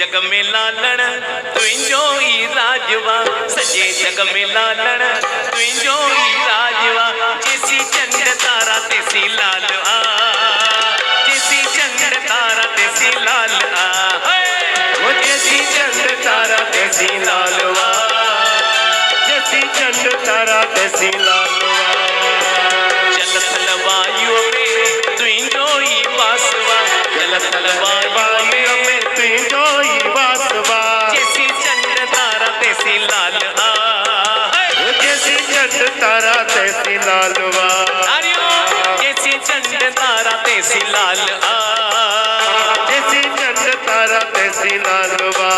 जग में लालण तुंहिंजो ई राजवा, सजे जग में लालण तुंहिंजो ई राजवा। जैसी चंड तारा तैसी लाल आ, जैसी चंड तारा तैसी लाल आ, वो जैसी चंड तारा तैसी लालवा, जैसी चंड तारा तैसी लालवा। जल थल वायु में तुंहिंजो ई वासवा, जल थल वायु में तुंहिंजो ई वासवा। जैसी चंड तारा तैसी लाल आ, जैसी चंड तारा तैसी लालवा। जैसी चंड तारा तैसी लाल आ, जैसी चंड तारा तैसी लालवा।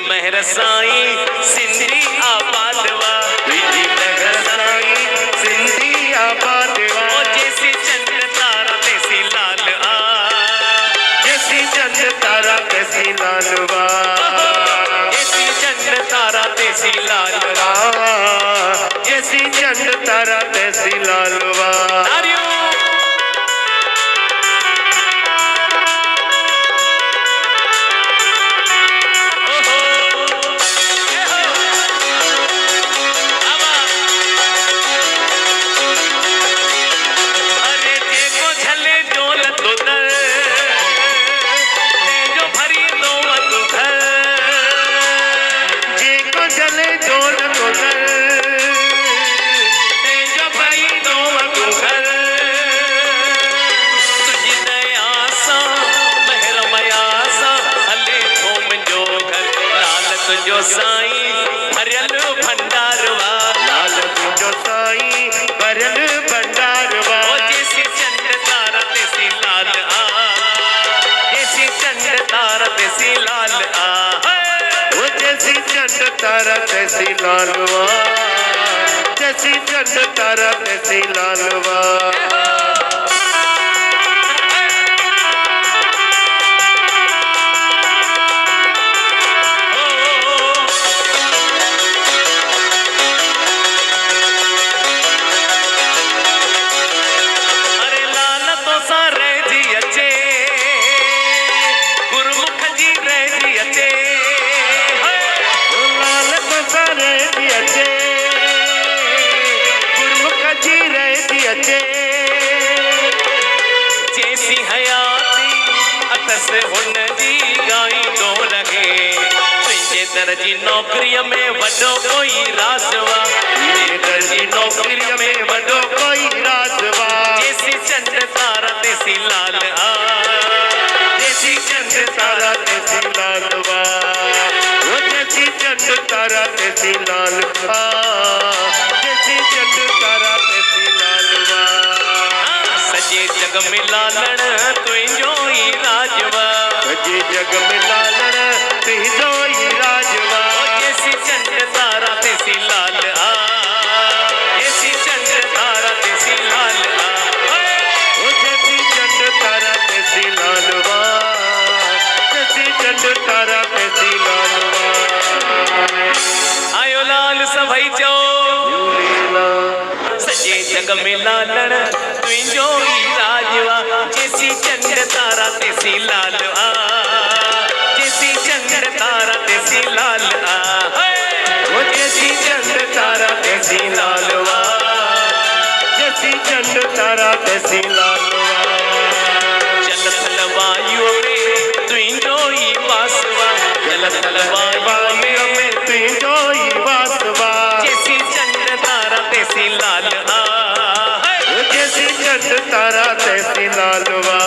मेहर साईं सिंधी आबादवा, तुझी मेहर साईं सिंधी आबादवा। जैसी चंड तारा तैसी लाल आ, जैसी चंड तारा तैसी लालवा, जैसी चंड तारा तैसी लालवा, जैसी चंड तारा तैसी लालवा। तुझो साईं भरियल भंडारवा, लाल तुझो साईं भरियल भंडारवा। जैसी चंड तारा तैसी लाल आ, जैसी चंड तारा तैसी लाल आ, वो जैसी चंड तारा तैसी लालवा, जैसी चंड तारा तैसी लालवा। जैसी हयाती अतस हुन जी गाई दो लगे, तुझे दर्जी नौकरी में वडो कोई राजवा, तुझे दर्जी नौकरी में वडो कोई राजवा। जैसी चंड तारा तैसी लाल आ, जैसी चंड तारा तैसी लालवा, वो जैसी चंड तारा तैसी लाल आ, जैसी चंड तारा तैसी लालवा। सजे जग में लालण तुंहिंजो ई राजवा, सजे जग में लालण तुंहिंजो ई राजवा। जैसी चंड तारा तैसी लाल आ, जैसी चंड तारा तैसी लाल आ, वो जैसी चंड तारा तैसी लालवा, जैसी चंड तारा तैसी लालवा। आयो लाल सभई चो सजे जग में लालण तुंहिंजो ई राजवा, जैसी चंड तारा तैसी लाल आ, जैसी चंड तारा तैसी लाल आ, वो जैसी चंड तारा तैसी लालवा, जैसी चंड तारा तैसी लालवा। जल थल वायु में तुंहिंजो ई वासवा, जल थल वायु में तुंहिंजो ई वासवा। जैसी चंड तारा तैसी लाल आ, जैसी चंड तारा तैसी लालवा।